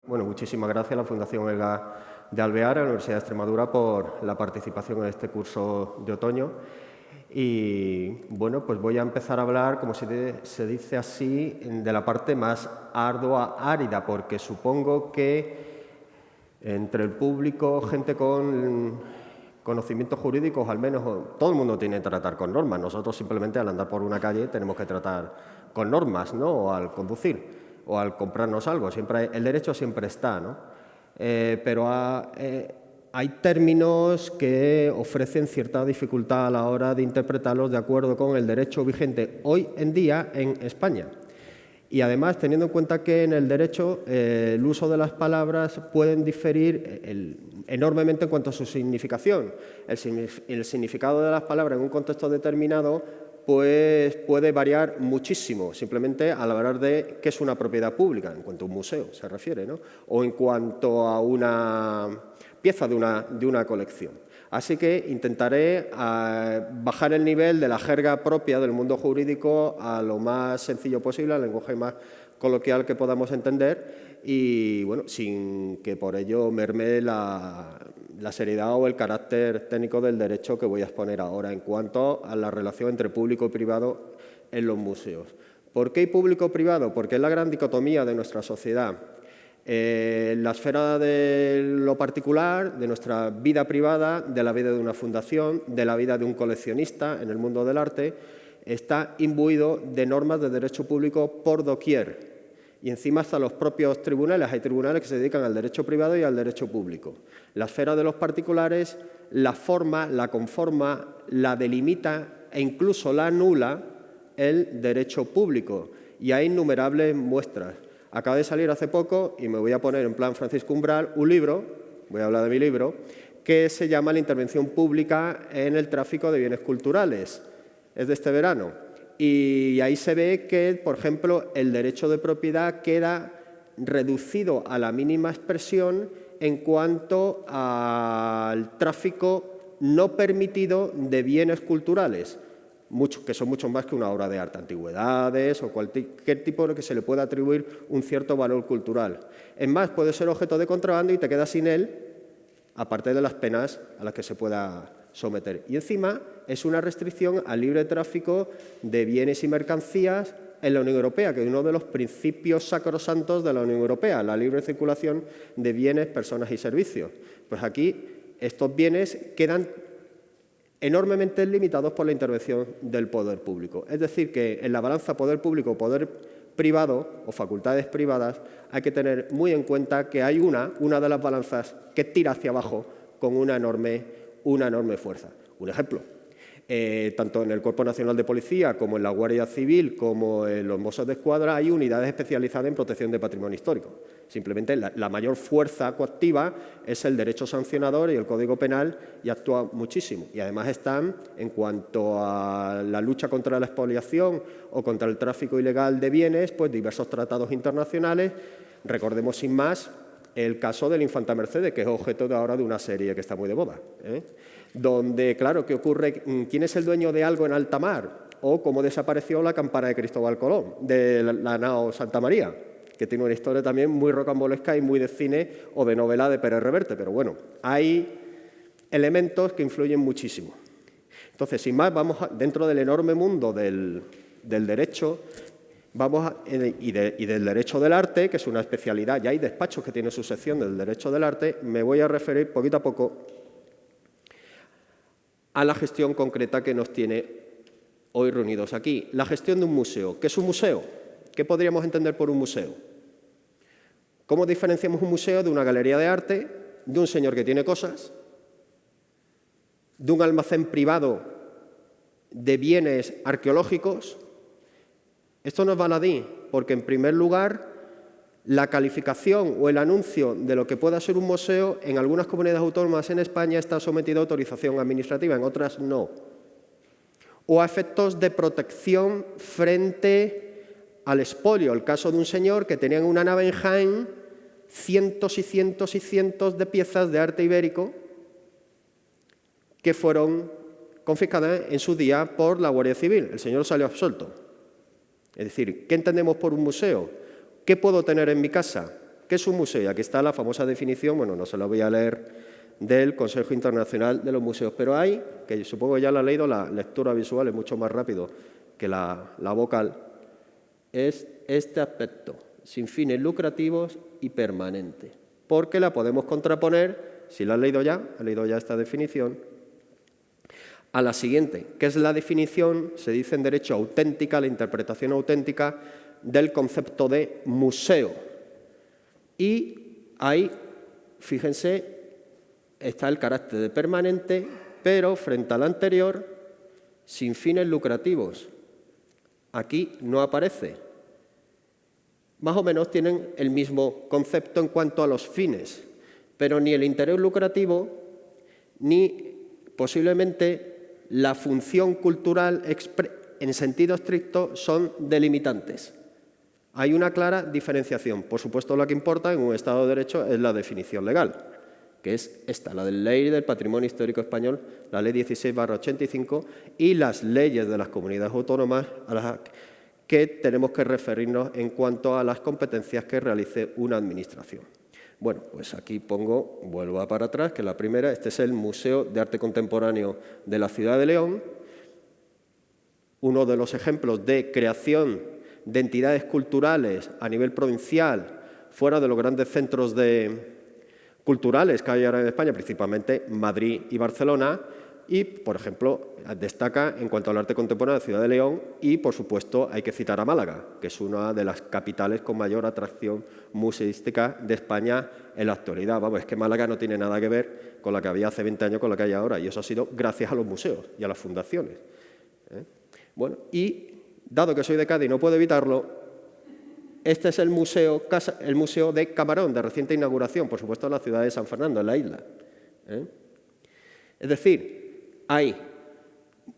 Bueno, muchísimas gracias a la Fundación Elga de Alvear, a la Universidad de Extremadura, por la participación en este curso de otoño. Y bueno, pues voy a empezar a hablar, como se dice así, de la parte más ardua, árida, porque supongo que entre el público, gente con conocimientos jurídicos, al menos todo el mundo tiene que tratar con normas. Nosotros simplemente al andar por una calle tenemos que tratar con normas, ¿no? O al conducir o al comprarnos algo. El derecho siempre está, ¿no? Pero hay términos que ofrecen cierta dificultad a la hora de interpretarlos de acuerdo con el derecho vigente hoy en día en España. Y además, teniendo en cuenta que en el derecho el uso de las palabras pueden diferir enormemente en cuanto a su significación. El significado de las palabras en un contexto determinado pues puede variar muchísimo, simplemente al hablar de qué es una propiedad pública, en cuanto a un museo se refiere, ¿no? O en cuanto a una pieza de una colección. Así que intentaré bajar el nivel de la jerga propia del mundo jurídico a lo más sencillo posible, al lenguaje más coloquial que podamos entender y, bueno, sin que por ello merme la seriedad o el carácter técnico del derecho que voy a exponer ahora en cuanto a la relación entre público y privado en los museos. ¿Por qué público-privado? Porque es la gran dicotomía de nuestra sociedad. La esfera de lo particular, de nuestra vida privada, de la vida de una fundación, de la vida de un coleccionista en el mundo del arte, está imbuido de normas de derecho público por doquier. Y encima hasta los propios tribunales. Hay tribunales que se dedican al derecho privado y al derecho público. La esfera de los particulares la forma, la conforma, la delimita e incluso la anula el derecho público. Y hay innumerables muestras. Acaba de salir hace poco, y me voy a poner en plan Francisco Umbral, un libro, voy a hablar de mi libro, que se llama La intervención pública en el tráfico de bienes culturales. Es de este verano. Y ahí se ve que, por ejemplo, el derecho de propiedad queda reducido a la mínima expresión en cuanto al tráfico no permitido de bienes culturales, que son mucho más que una obra de arte, antigüedades o cualquier tipo de que se le pueda atribuir un cierto valor cultural. Es más, puede ser objeto de contrabando y te quedas sin él, aparte de las penas a las que se pueda someter. Y encima es una restricción al libre tráfico de bienes y mercancías en la Unión Europea, que es uno de los principios sacrosantos de la Unión Europea, la libre circulación de bienes, personas y servicios. Pues aquí estos bienes quedan enormemente limitados por la intervención del poder público. Es decir, que en la balanza poder público-poder privado o facultades privadas hay que tener muy en cuenta que hay una de las balanzas que tira hacia abajo con una enorme fuerza. Un ejemplo, tanto en el Cuerpo Nacional de Policía como en la Guardia Civil como en los Mossos d'Esquadra hay unidades especializadas en protección de patrimonio histórico. Simplemente la mayor fuerza coactiva es el derecho sancionador y el Código Penal y actúa muchísimo. Y además están, en cuanto a la lucha contra la expoliación o contra el tráfico ilegal de bienes, pues diversos tratados internacionales. Recordemos sin más el caso de la infanta Mercedes, que es objeto de ahora de una serie que está muy de moda, donde, claro, ¿qué ocurre? ¿Quién es el dueño de algo en alta mar? O cómo desapareció la campana de Cristóbal Colón, de la nao Santa María, que tiene una historia también muy rocambolesca y muy de cine o de novela de Pérez Reverte. Pero bueno, hay elementos que influyen muchísimo. Entonces, sin más, vamos dentro del enorme mundo del derecho y del derecho del arte, que es una especialidad, ya hay despachos que tienen su sección del derecho del arte, me voy a referir poquito a poco a la gestión concreta que nos tiene hoy reunidos aquí. La gestión de un museo. ¿Qué es un museo? ¿Qué podríamos entender por un museo? ¿Cómo diferenciamos un museo de una galería de arte, de un señor que tiene cosas, de un almacén privado de bienes arqueológicos? Esto no es baladí, porque en primer lugar la calificación o el anuncio de lo que pueda ser un museo en algunas comunidades autónomas en España está sometido a autorización administrativa, en otras no. O a efectos de protección frente al expolio. El caso de un señor que tenía en una nave en Jaén cientos y cientos y cientos de piezas de arte ibérico que fueron confiscadas en su día por la Guardia Civil. El señor salió absuelto. Es decir, ¿qué entendemos por un museo? ¿Qué puedo tener en mi casa? ¿Qué es un museo? Y aquí está la famosa definición, bueno, no se la voy a leer, del Consejo Internacional de los Museos, pero hay, que supongo que ya la ha leído, la lectura visual es mucho más rápido que la vocal, es este aspecto, sin fines lucrativos y permanente, porque la podemos contraponer, si la has leído ya esta definición, a la siguiente, que es la definición, se dice en derecho auténtica, la interpretación auténtica del concepto de museo. Y ahí, fíjense, está el carácter de permanente, pero frente al anterior, sin fines lucrativos. Aquí no aparece. Más o menos tienen el mismo concepto en cuanto a los fines, pero ni el interés lucrativo ni posiblemente la función cultural en sentido estricto son delimitantes. Hay una clara diferenciación. Por supuesto, lo que importa en un Estado de Derecho es la definición legal, que es esta, la Ley del Patrimonio Histórico Español, la Ley 16/85, y las leyes de las comunidades autónomas a las que tenemos que referirnos en cuanto a las competencias que realice una administración. Bueno, pues aquí vuelvo para atrás, que la primera, este es el Museo de Arte Contemporáneo de la Ciudad de León, uno de los ejemplos de creación de entidades culturales a nivel provincial, fuera de los grandes centros culturales que hay ahora en España, principalmente Madrid y Barcelona, y, por ejemplo, destaca en cuanto al arte contemporáneo la Ciudad de León y, por supuesto, hay que citar a Málaga, que es una de las capitales con mayor atracción museística de España en la actualidad. Vamos, es que Málaga no tiene nada que ver con la que había hace 20 años con la que hay ahora, y eso ha sido gracias a los museos y a las fundaciones. Bueno, y dado que soy de Cádiz y no puedo evitarlo, este es el museo de Camarón, de reciente inauguración, por supuesto en la ciudad de San Fernando, en la isla. Es decir, hay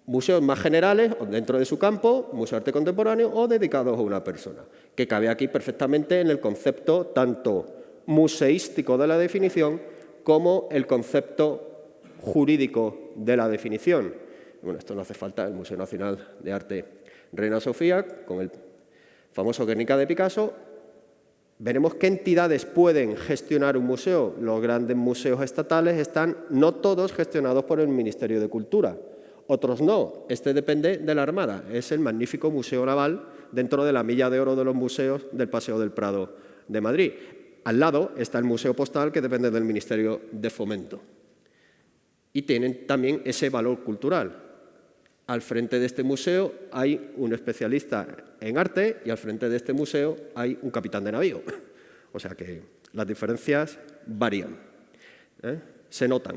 museos más generales, dentro de su campo, museo de arte contemporáneo o dedicados a una persona, que cabe aquí perfectamente en el concepto tanto museístico de la definición como el concepto jurídico de la definición. Bueno, esto no hace falta, el Museo Nacional de Arte Reina Sofía, con el famoso Guernica de Picasso. Veremos qué entidades pueden gestionar un museo. Los grandes museos estatales están, no todos, gestionados por el Ministerio de Cultura. Otros no. Este depende de la Armada. Es el magnífico Museo Naval dentro de la milla de oro de los museos del Paseo del Prado de Madrid. Al lado está el Museo Postal, que depende del Ministerio de Fomento. Y tienen también ese valor cultural. Al frente de este museo hay un especialista en arte y al frente de este museo hay un capitán de navío. O sea que las diferencias varían, se notan.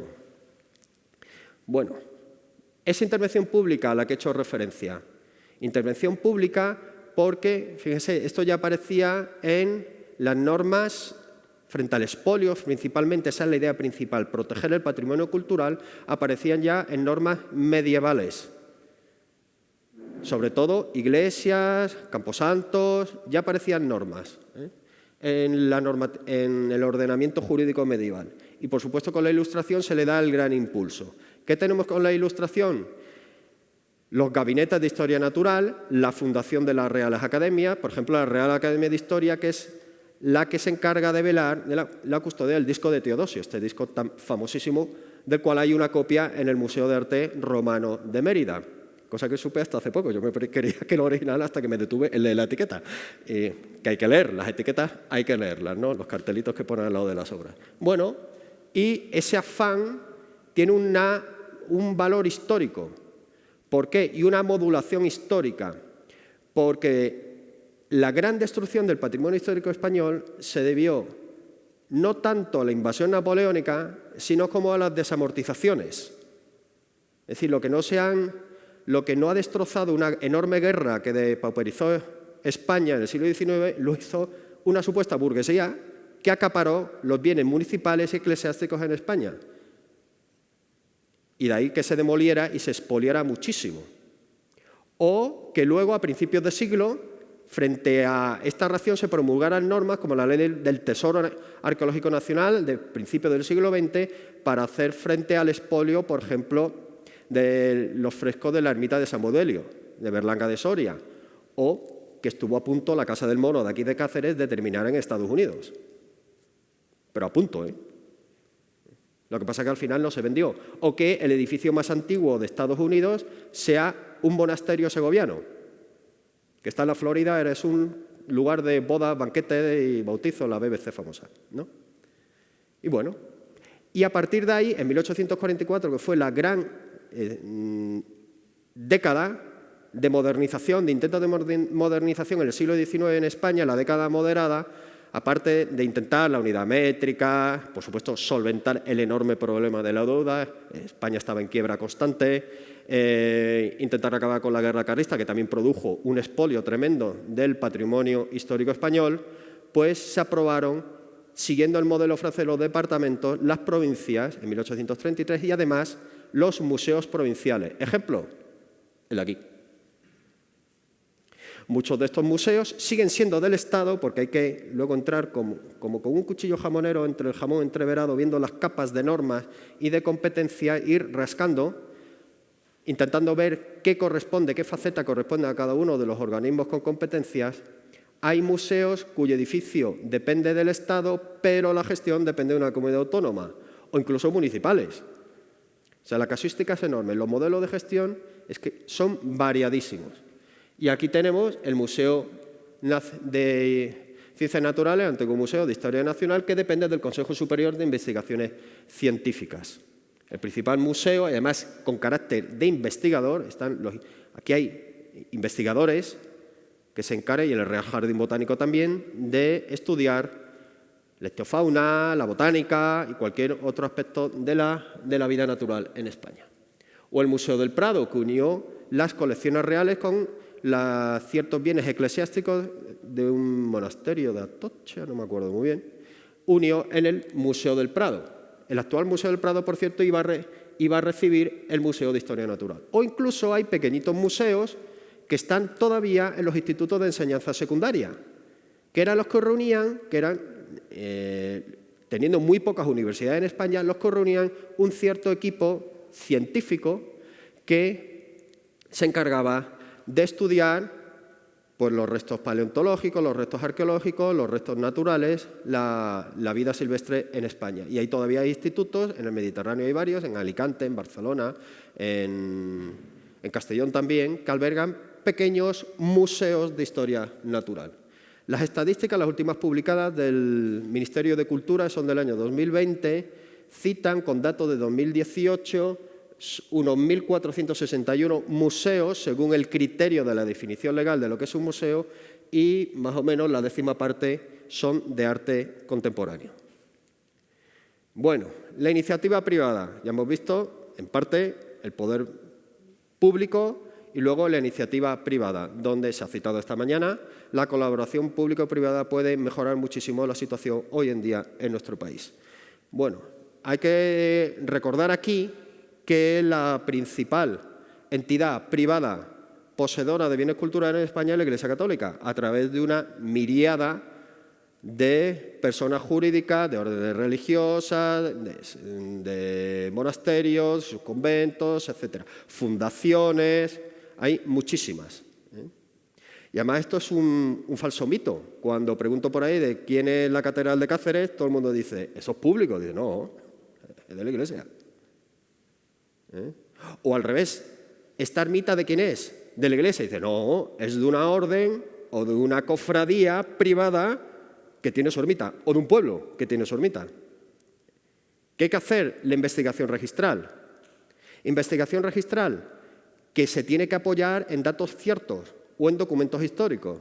Bueno, esa intervención pública a la que he hecho referencia. Intervención pública porque, fíjense, esto ya aparecía en las normas frente al expolio, principalmente, esa es la idea principal, proteger el patrimonio cultural, aparecían ya en normas medievales. Sobre todo iglesias, camposantos, ya aparecían normas en el ordenamiento jurídico medieval. Y, por supuesto, con la Ilustración se le da el gran impulso. ¿Qué tenemos con la Ilustración? Los gabinetes de Historia Natural, la fundación de las Reales Academias, por ejemplo, la Real Academia de Historia, que es la que se encarga de velar de la custodia del disco de Teodosio, este disco tan famosísimo, del cual hay una copia en el Museo de Arte Romano de Mérida. Cosa que supe hasta hace poco. Yo me creía que lo original hasta que me detuve en leer la etiqueta. Que hay que leer, las etiquetas hay que leerlas, ¿no? Los cartelitos que ponen al lado de las obras. Bueno, y ese afán tiene un valor histórico. ¿Por qué? Y una modulación histórica. Porque la gran destrucción del patrimonio histórico español se debió no tanto a la invasión napoleónica, sino como a las desamortizaciones. Es decir, lo que no ha destrozado una enorme guerra que depauperizó España en el siglo XIX, lo hizo una supuesta burguesía que acaparó los bienes municipales y eclesiásticos en España. Y de ahí que se demoliera y se expoliara muchísimo. O que luego, a principios de siglo, frente a esta reacción se promulgaran normas como la Ley del Tesoro Arqueológico Nacional de principios del siglo XX para hacer frente al expolio, por ejemplo, de los frescos de la ermita de San Modelio, de Berlanga de Soria, o que estuvo a punto la Casa del Mono de aquí de Cáceres de terminar en Estados Unidos. pero a punto, ¿eh? Lo que pasa es que al final no se vendió. O que el edificio más antiguo de Estados Unidos sea un monasterio segoviano, que está en la Florida, es un lugar de bodas, banquete y bautizo, la BBC famosa, ¿no? Y bueno, y a partir de ahí, en 1844, que fue la gran década de modernización, de intentos de modernización en el siglo XIX en España, la década moderada, aparte de intentar la unidad métrica, por supuesto, solventar el enorme problema de la deuda, España estaba en quiebra constante, intentar acabar con la guerra carlista, que también produjo un expolio tremendo del patrimonio histórico español, pues se aprobaron, siguiendo el modelo francés de los departamentos, las provincias en 1833 y además los museos provinciales. Ejemplo, el de aquí. Muchos de estos museos siguen siendo del Estado porque hay que luego entrar como con un cuchillo jamonero entre el jamón entreverado, viendo las capas de normas y de competencia, ir rascando, intentando ver qué corresponde, qué faceta corresponde a cada uno de los organismos con competencias. Hay museos cuyo edificio depende del Estado, pero la gestión depende de una comunidad autónoma o incluso municipales. O sea, la casuística es enorme. Los modelos de gestión es que son variadísimos. Y aquí tenemos el Museo de Ciencias Naturales, Antiguo Museo de Historia Nacional, que depende del Consejo Superior de Investigaciones Científicas. El principal museo, además con carácter de investigador, aquí hay investigadores que se encargan, y en el Real Jardín Botánico también, de estudiar la ictiofauna, la botánica y cualquier otro aspecto de la vida natural en España. O el Museo del Prado, que unió las colecciones reales con ciertos bienes eclesiásticos de un monasterio de Atocha, no me acuerdo muy bien, unió en el Museo del Prado. El actual Museo del Prado, por cierto, iba a recibir el Museo de Historia Natural. O incluso hay pequeñitos museos que están todavía en los institutos de enseñanza secundaria, que eran los que reunían, teniendo muy pocas universidades en España, los que reunían un cierto equipo científico que se encargaba de estudiar pues, los restos paleontológicos, los restos arqueológicos, los restos naturales, la vida silvestre en España. Y ahí todavía hay institutos, en el Mediterráneo hay varios, en Alicante, en Barcelona, en Castellón también, que albergan pequeños museos de historia natural. Las estadísticas, las últimas publicadas del Ministerio de Cultura, son del año 2020, citan con datos de 2018 unos 1.461 museos, según el criterio de la definición legal de lo que es un museo, y más o menos la décima parte son de arte contemporáneo. Bueno, la iniciativa privada, ya hemos visto, en parte, el poder público y luego la iniciativa privada, donde se ha citado esta mañana, la colaboración público-privada puede mejorar muchísimo la situación hoy en día en nuestro país. Bueno, hay que recordar aquí que la principal entidad privada poseedora de bienes culturales en España es la Iglesia Católica, a través de una miríada de personas jurídicas, de órdenes religiosas, de monasterios, sus conventos, etc. Fundaciones, hay muchísimas. Y además esto es un falso mito. Cuando pregunto por ahí de quién es la Catedral de Cáceres, todo el mundo dice, eso es público. Dice, no, es de la Iglesia. O al revés, ¿esta ermita de quién es? De la Iglesia. Dice, no, es de una orden o de una cofradía privada que tiene su ermita, o de un pueblo que tiene su ermita. ¿Qué hay que hacer? La investigación registral. Investigación registral que se tiene que apoyar en datos ciertos o en documentos históricos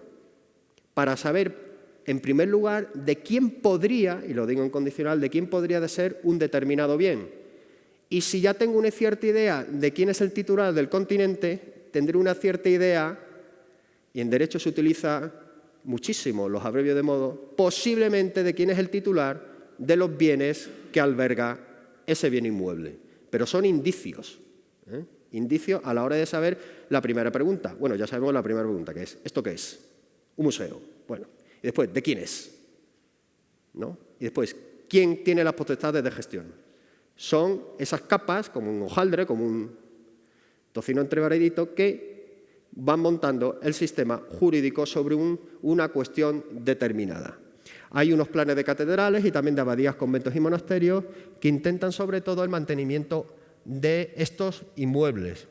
para saber, en primer lugar, de quién podría, y lo digo en condicional, de quién podría de ser un determinado bien. Y si ya tengo una cierta idea de quién es el titular del continente, tendré una cierta idea, y en derecho se utiliza muchísimo los abrevios de modo, posiblemente de quién es el titular de los bienes que alberga ese bien inmueble. Pero son indicios, indicios a la hora de saber la primera pregunta. Bueno, ya sabemos la primera pregunta, que es, ¿esto qué es? Un museo. Bueno, y después, ¿de quién es? ¿No? Y después, ¿quién tiene las potestades de gestión? Son esas capas, como un hojaldre, como un tocino entreveradito, que van montando el sistema jurídico sobre una cuestión determinada. Hay unos planes de catedrales y también de abadías, conventos y monasterios que intentan sobre todo el mantenimiento de estos inmuebles.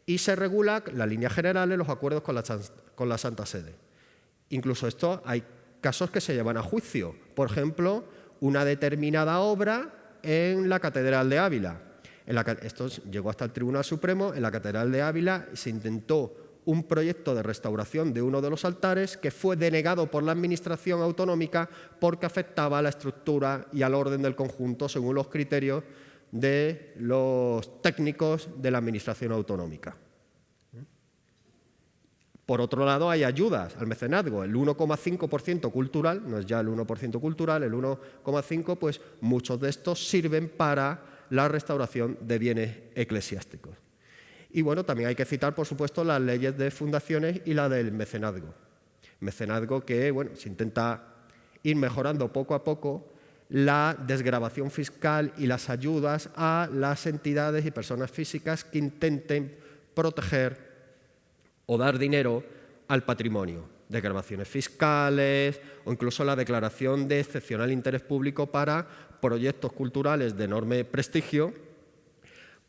Y se regula las líneas generales, los acuerdos con la Santa Sede. Incluso esto hay casos que se llevan a juicio. Por ejemplo, una determinada obra en la Catedral de Ávila. Esto llegó hasta el Tribunal Supremo. En la Catedral de Ávila se intentó un proyecto de restauración de uno de los altares que fue denegado por la Administración autonómica porque afectaba a la estructura y al orden del conjunto según los criterios de los técnicos de la Administración autonómica. Por otro lado, hay ayudas al mecenazgo, el 1,5% cultural, no es ya el 1% cultural, el 1,5%, pues muchos de estos sirven para la restauración de bienes eclesiásticos. Y bueno, también hay que citar, por supuesto, las leyes de fundaciones y la del mecenazgo. Mecenazgo que, bueno, se intenta ir mejorando poco a poco la desgravación fiscal y las ayudas a las entidades y personas físicas que intenten proteger o dar dinero al patrimonio, desgravaciones fiscales o incluso la declaración de excepcional interés público para proyectos culturales de enorme prestigio,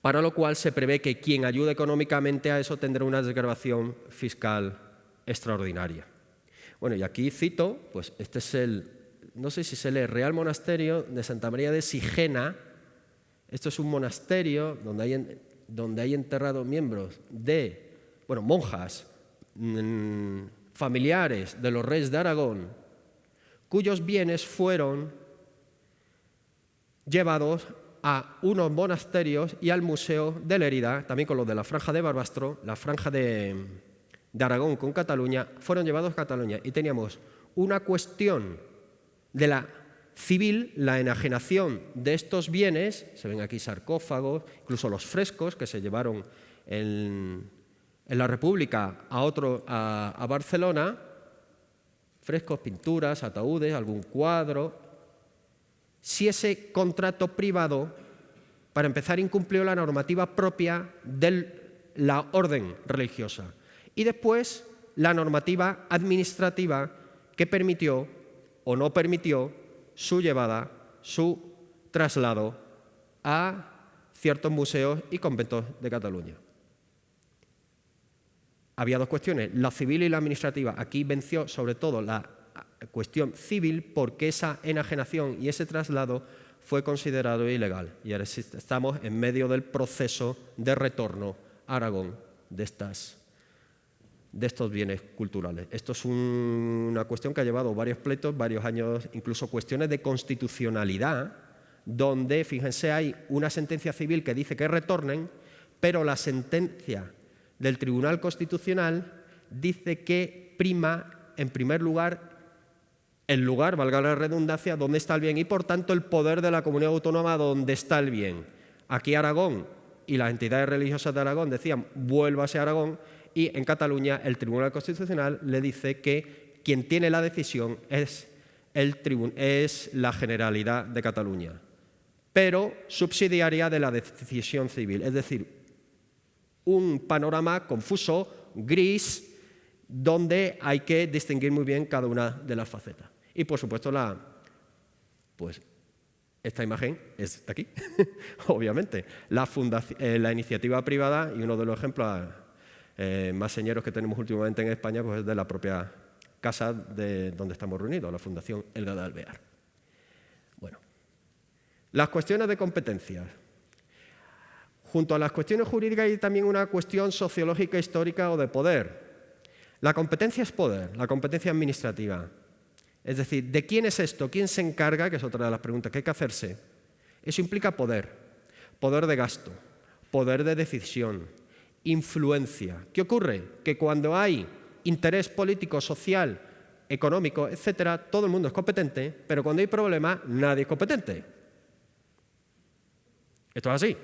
para lo cual se prevé que quien ayude económicamente a eso tendrá una desgravación fiscal extraordinaria. Bueno, y aquí cito, pues este es no sé si se lee, Real Monasterio de Santa María de Sigena. Esto es un monasterio donde hay enterrados miembros de, bueno, monjas, familiares de los reyes de Aragón, cuyos bienes fueron llevados a unos monasterios y al Museo de Lérida, también con los de la Franja de Barbastro, la Franja de Aragón con Cataluña, fueron llevados a Cataluña. Y teníamos una cuestión de la civil, la enajenación de estos bienes, se ven aquí sarcófagos, incluso los frescos que se llevaron en la República a Barcelona, frescos, pinturas, ataúdes, algún cuadro. Si ese contrato privado, para empezar, incumplió la normativa propia de la orden religiosa y después la normativa administrativa que permitió o no permitió su llevada, su traslado a ciertos museos y conventos de Cataluña. Había dos cuestiones, la civil y la administrativa. Aquí venció sobre todo la cuestión civil porque esa enajenación y ese traslado fue considerado ilegal. Y ahora estamos en medio del proceso de retorno a Aragón de estos bienes culturales. Esto es una cuestión que ha llevado varios pleitos, varios años, incluso cuestiones de constitucionalidad, donde, fíjense, hay una sentencia civil que dice que retornen, pero la sentencia del Tribunal Constitucional dice que prima, en primer lugar, el lugar, valga la redundancia, donde está el bien y, por tanto, el poder de la comunidad autónoma donde está el bien. Aquí Aragón y las entidades religiosas de Aragón decían, vuélvase a Aragón, y en Cataluña el Tribunal Constitucional le dice que quien tiene la decisión es la Generalidad de Cataluña, pero subsidiaria de la decisión civil. Es decir, un panorama confuso, gris, donde hay que distinguir muy bien cada una de las facetas. Y, por supuesto, esta imagen es de aquí, obviamente. La iniciativa privada, y uno de los ejemplos más señeros que tenemos últimamente en España, pues es de la propia casa donde estamos reunidos, la Fundación Elga de Alvear. Bueno, las cuestiones de competencias. Junto a las cuestiones jurídicas hay también una cuestión sociológica, histórica o de poder. La competencia es poder, la competencia administrativa. Es decir, ¿de quién es esto? ¿Quién se encarga? Que es otra de las preguntas que hay que hacerse. Eso implica poder, poder de gasto, poder de decisión, influencia. ¿Qué ocurre? Que cuando hay interés político, social, económico, etcétera, todo el mundo es competente, pero cuando hay problemas, nadie es competente. Esto es así.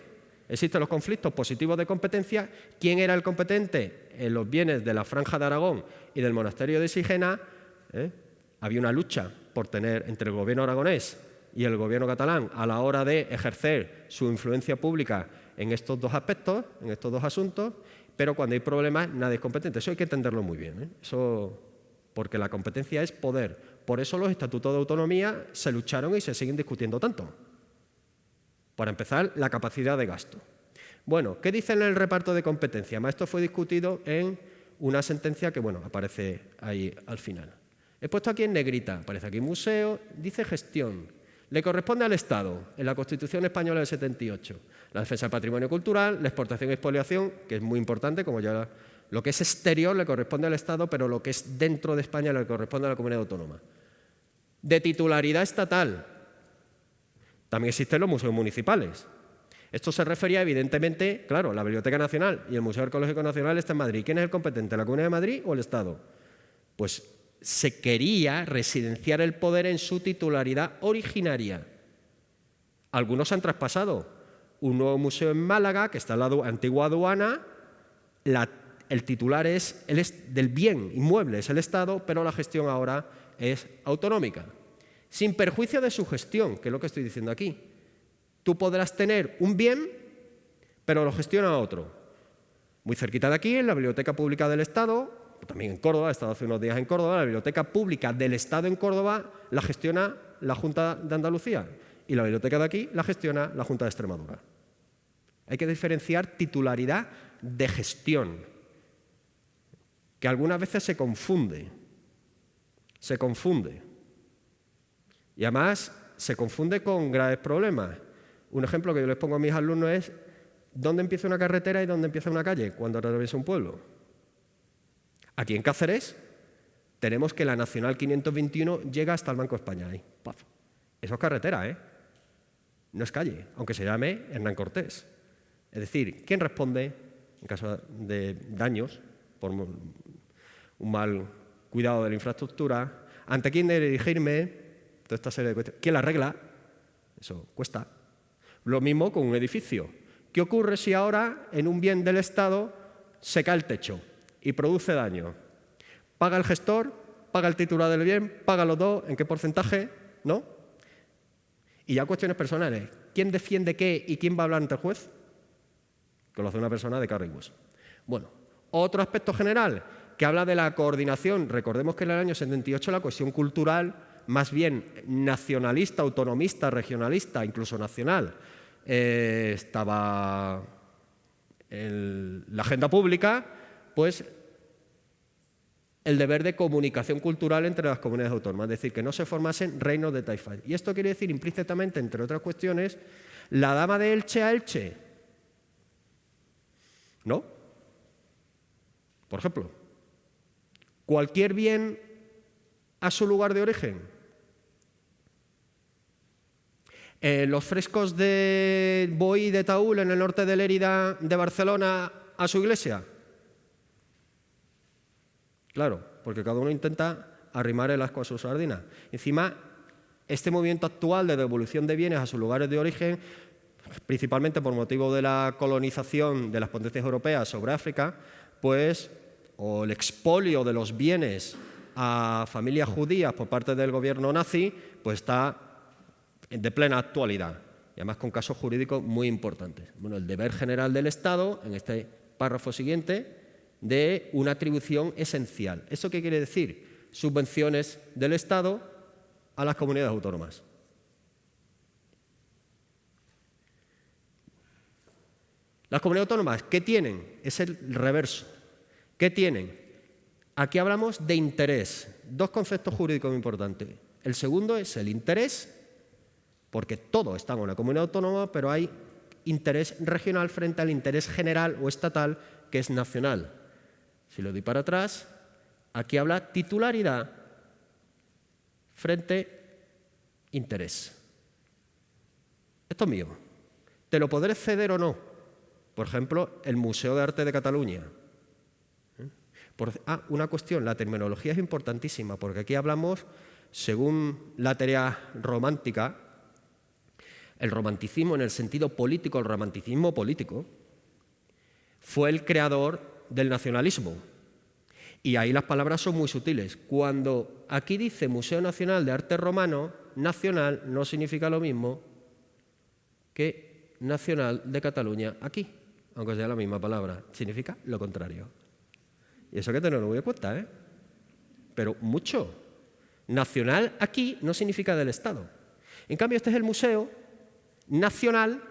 Existen los conflictos positivos de competencia. ¿Quién era el competente en los bienes de la Franja de Aragón y del monasterio de Sigena? Había una lucha por tener entre el gobierno aragonés y el gobierno catalán a la hora de ejercer su influencia pública en estos dos aspectos, en estos dos asuntos, pero cuando hay problemas nadie es competente. Eso hay que entenderlo muy bien. Eso, porque la competencia es poder, Por eso los estatutos de autonomía se lucharon y se siguen discutiendo tanto. Para empezar, la capacidad de gasto. Bueno, ¿qué dicen en el reparto de competencia? Esto fue discutido en una sentencia que, bueno, aparece ahí al final. He puesto aquí en negrita, aparece aquí museo, dice gestión. Le corresponde al Estado, en la Constitución Española del 78. La defensa del patrimonio cultural, la exportación y expoliación, que es muy importante, como ya lo que es exterior le corresponde al Estado, pero lo que es dentro de España le corresponde a la comunidad autónoma. De titularidad estatal, también existen los museos municipales. Esto se refería, evidentemente, claro, la Biblioteca Nacional y el Museo Arqueológico Nacional está en Madrid. ¿Quién es el competente, la Comunidad de Madrid o el Estado? Pues se quería residenciar el poder en su titularidad originaria. Algunos han traspasado. Un nuevo museo en Málaga, que está en la antigua aduana, el titular es del bien inmueble, es el Estado, pero la gestión ahora es autonómica. Sin perjuicio de su gestión, que es lo que estoy diciendo aquí. Tú podrás tener un bien, pero lo gestiona otro. Muy cerquita de aquí, en la Biblioteca Pública del Estado, también en Córdoba, he estado hace unos días en Córdoba, la Biblioteca Pública del Estado en Córdoba la gestiona la Junta de Andalucía y la biblioteca de aquí la gestiona la Junta de Extremadura. Hay que diferenciar titularidad de gestión, que algunas veces se confunde. Se confunde. Y además se confunde con graves problemas. Un ejemplo que yo les pongo a mis alumnos es ¿dónde empieza una carretera y dónde empieza una calle cuando atraviesa un pueblo? Aquí en Cáceres tenemos que la Nacional 521 llega hasta el Banco de España. Ahí. ¡Paf! Eso es carretera, ¿eh? No es calle, aunque se llame Hernán Cortés. Es decir, ¿quién responde en caso de daños por un mal cuidado de la infraestructura? ¿Ante quién debe dirigirme? Toda esta serie de cuestiones. ¿Quién la arregla? Eso cuesta. Lo mismo con un edificio. ¿Qué ocurre si ahora en un bien del Estado se cae el techo y produce daño? ¿Paga el gestor? ¿Paga el titular del bien? ¿Paga los dos? ¿En qué porcentaje? ¿No? Y ya cuestiones personales. ¿Quién defiende qué y quién va a hablar ante el juez? Que lo hace una persona de carne y hueso. Bueno, otro aspecto general que habla de la coordinación. Recordemos que en el año 78 la cohesión cultural, más bien nacionalista, autonomista, regionalista, incluso nacional, estaba en la agenda pública, pues el deber de comunicación cultural entre las comunidades autónomas, es decir, que no se formasen reinos de taifas. Y esto quiere decir implícitamente, entre otras cuestiones, la dama de Elche a Elche. ¿No? Por ejemplo, cualquier bien a su lugar de origen. Los frescos de Boí y de Taúl en el norte de Lérida de Barcelona a su iglesia. Claro, porque cada uno intenta arrimar el asco a su sardina. Encima, este movimiento actual de devolución de bienes a sus lugares de origen, principalmente por motivo de la colonización de las potencias europeas sobre África, pues, o el expolio de los bienes a familias judías por parte del gobierno nazi, pues está de plena actualidad, y además con casos jurídicos muy importantes. Bueno, el deber general del Estado, en este párrafo siguiente, de una atribución esencial. ¿Eso qué quiere decir? Subvenciones del Estado a las comunidades autónomas. Las comunidades autónomas, ¿qué tienen? Es el reverso. ¿Qué tienen? Aquí hablamos de interés. Dos conceptos jurídicos muy importantes. El segundo es el interés, porque todo está en una comunidad autónoma, pero hay interés regional frente al interés general o estatal, que es nacional. Si lo doy para atrás, aquí habla titularidad frente interés. Esto es mío. ¿Te lo podré ceder o no? Por ejemplo, el Museo de Arte de Cataluña. Una cuestión, la terminología es importantísima, porque aquí hablamos, según la teoría romántica, el romanticismo en el sentido político, el romanticismo político, fue el creador del nacionalismo. Y ahí las palabras son muy sutiles. Cuando aquí dice Museo Nacional de Arte Romano, nacional no significa lo mismo que Nacional de Cataluña aquí, aunque sea la misma palabra, significa lo contrario. Y eso hay que tenerlo muy en cuenta, ¿eh? Pero mucho. Nacional aquí no significa del Estado. En cambio, este es el Museo Nacional,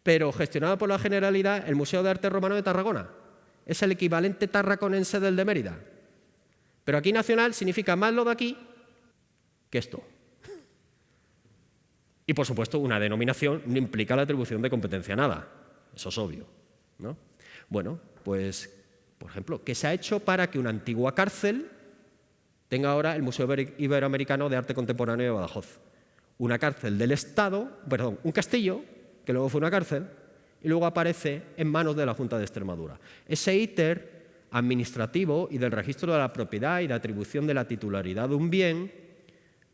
pero gestionado por la Generalidad, el Museo de Arte Romano de Tarragona. Es el equivalente tarraconense del de Mérida. Pero aquí nacional significa más lo de aquí que esto. Y, por supuesto, una denominación no implica la atribución de competencia a nada. Eso es obvio, ¿no? Bueno, pues, por ejemplo, ¿qué se ha hecho para que una antigua cárcel tenga ahora el Museo Iberoamericano de Arte Contemporáneo de Badajoz? Una cárcel del Estado, perdón, un castillo, que luego fue una cárcel, y luego aparece en manos de la Junta de Extremadura. Ese íter administrativo y del registro de la propiedad y de atribución de la titularidad de un bien,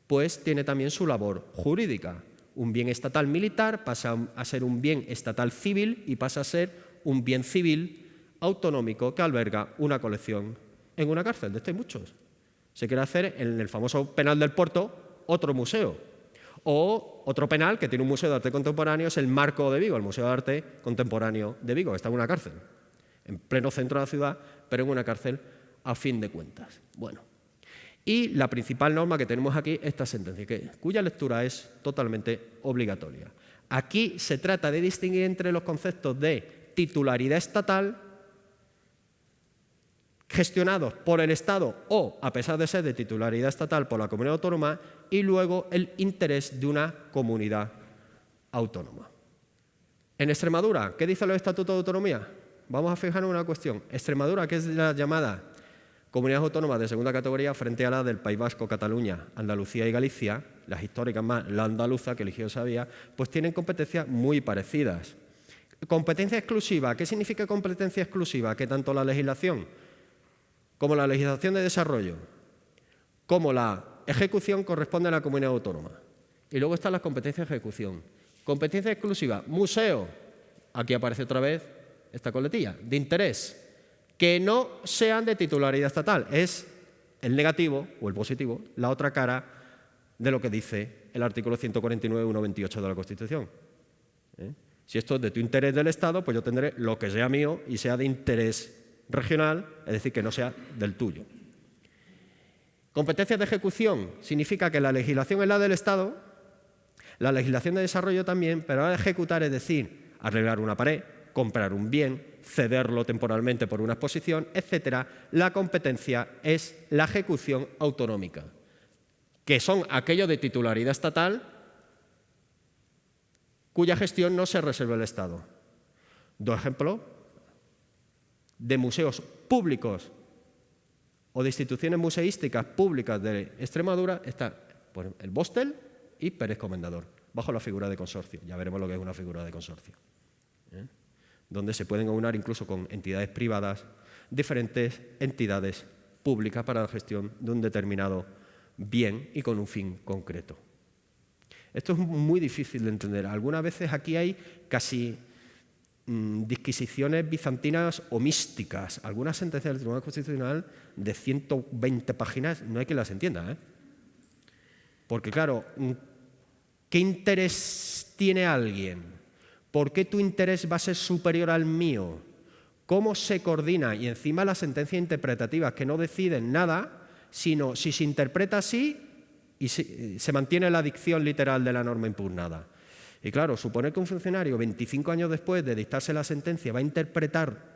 pues tiene también su labor jurídica. Un bien estatal militar pasa a ser un bien estatal civil y pasa a ser un bien civil autonómico que alberga una colección en una cárcel. De esto hay muchos. Se quiere hacer en el famoso penal del Puerto otro museo. O otro penal que tiene un museo de arte contemporáneo es el Marco de Vigo, el Museo de Arte Contemporáneo de Vigo, que está en una cárcel, en pleno centro de la ciudad, pero en una cárcel a fin de cuentas. Bueno, y la principal norma que tenemos aquí es esta sentencia, cuya lectura es totalmente obligatoria. Aquí se trata de distinguir entre los conceptos de titularidad estatal, gestionados por el Estado o, a pesar de ser de titularidad estatal, por la comunidad autónoma, y luego el interés de una comunidad autónoma. En Extremadura, ¿qué dicen los estatutos de autonomía? Vamos a fijarnos en una cuestión. Extremadura, que es la llamada comunidad autónoma de segunda categoría frente a la del País Vasco, Cataluña, Andalucía y Galicia, las históricas más, la andaluza, que eligió Sabía, pues tienen competencias muy parecidas. Competencia exclusiva. ¿Qué significa competencia exclusiva? Que tanto la legislación como la legislación de desarrollo, como la ejecución corresponde a la comunidad autónoma. Y luego están las competencias de ejecución. Competencia exclusiva, museo, aquí aparece otra vez esta coletilla, de interés, que no sean de titularidad estatal. Es el negativo o el positivo, la otra cara de lo que dice el artículo 149.1.28 de la Constitución. Si esto es de tu interés del Estado, pues yo tendré lo que sea mío y sea de interés regional, es decir, que no sea del tuyo. Competencias de ejecución significa que la legislación es la del Estado, la legislación de desarrollo también, pero la de ejecutar, es decir, arreglar una pared, comprar un bien, cederlo temporalmente por una exposición, etcétera, la competencia es la ejecución autonómica, que son aquellos de titularidad estatal cuya gestión no se reserva el Estado. Dos ejemplos de museos públicos o de instituciones museísticas públicas de Extremadura está el Bostel y Pérez Comendador, bajo la figura de consorcio. Ya veremos lo que es una figura de consorcio, donde se pueden aunar incluso con entidades privadas diferentes entidades públicas para la gestión de un determinado bien y con un fin concreto. Esto es muy difícil de entender. Algunas veces aquí hay casi disquisiciones bizantinas o místicas. Algunas sentencias del Tribunal Constitucional de 120 páginas no hay quien las entienda, Porque, claro, ¿qué interés tiene alguien? ¿Por qué tu interés va a ser superior al mío? ¿Cómo se coordina? Y encima las sentencias interpretativas que no deciden nada, sino si se interpreta así y se mantiene la dicción literal de la norma impugnada. Y claro, suponer que un funcionario 25 años después de dictarse la sentencia va a interpretar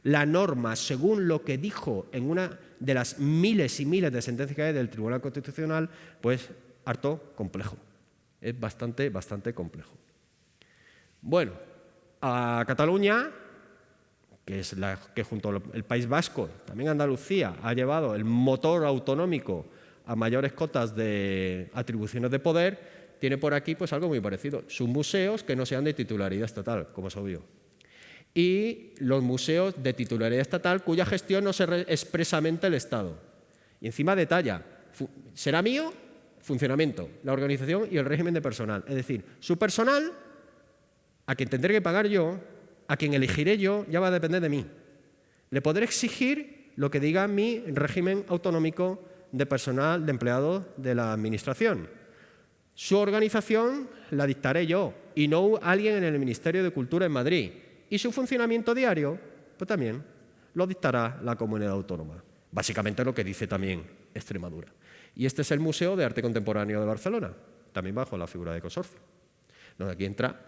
la norma según lo que dijo en una de las miles y miles de sentencias que hay del Tribunal Constitucional, pues harto complejo. Es bastante complejo. Bueno, a Cataluña, que es la que junto al País Vasco, también Andalucía, ha llevado el motor autonómico a mayores cotas de atribuciones de poder, tiene por aquí pues algo muy parecido. Sus museos que no sean de titularidad estatal, como es obvio. Y los museos de titularidad estatal cuya gestión no se expresamente el Estado. Y encima detalla, será mío, funcionamiento, la organización y el régimen de personal. Es decir, su personal, a quien tendré que pagar yo, a quien elegiré yo, ya va a depender de mí. Le podré exigir lo que diga mi régimen autonómico de personal, de empleados de la Administración. Su organización la dictaré yo y no alguien en el Ministerio de Cultura en Madrid. Y su funcionamiento diario, pues también lo dictará la comunidad autónoma. Básicamente lo que dice también Extremadura. Y este es el Museo de Arte Contemporáneo de Barcelona, también bajo la figura de consorcio, donde aquí entra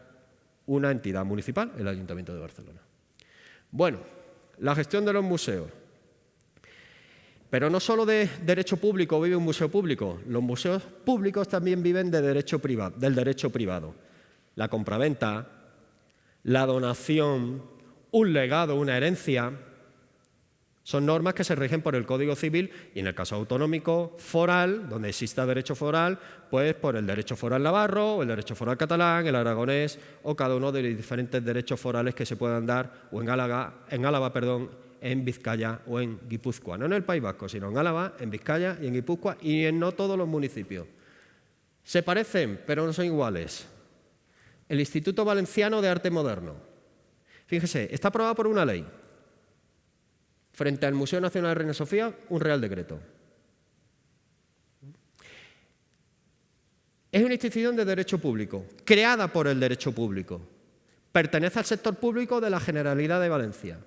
una entidad municipal, el Ayuntamiento de Barcelona. Bueno, la gestión de los museos. Pero no solo de derecho público vive un museo público, los museos públicos también viven del derecho privado. La compraventa, la donación, un legado, una herencia, son normas que se rigen por el Código Civil y en el caso autonómico foral, donde exista derecho foral, pues por el derecho foral navarro, o el derecho foral catalán, el aragonés o cada uno de los diferentes derechos forales que se puedan dar o en Álava, en Vizcaya o en Guipúzcoa. No en el País Vasco, sino en Álava, en Vizcaya y en Guipúzcoa y en no todos los municipios. Se parecen, pero no son iguales. El Instituto Valenciano de Arte Moderno. Fíjese, está aprobado por una ley. Frente al Museo Nacional de Reina Sofía, un Real Decreto. Es una institución de derecho público, creada por el derecho público. Pertenece al sector público de la Generalidad de Valencia.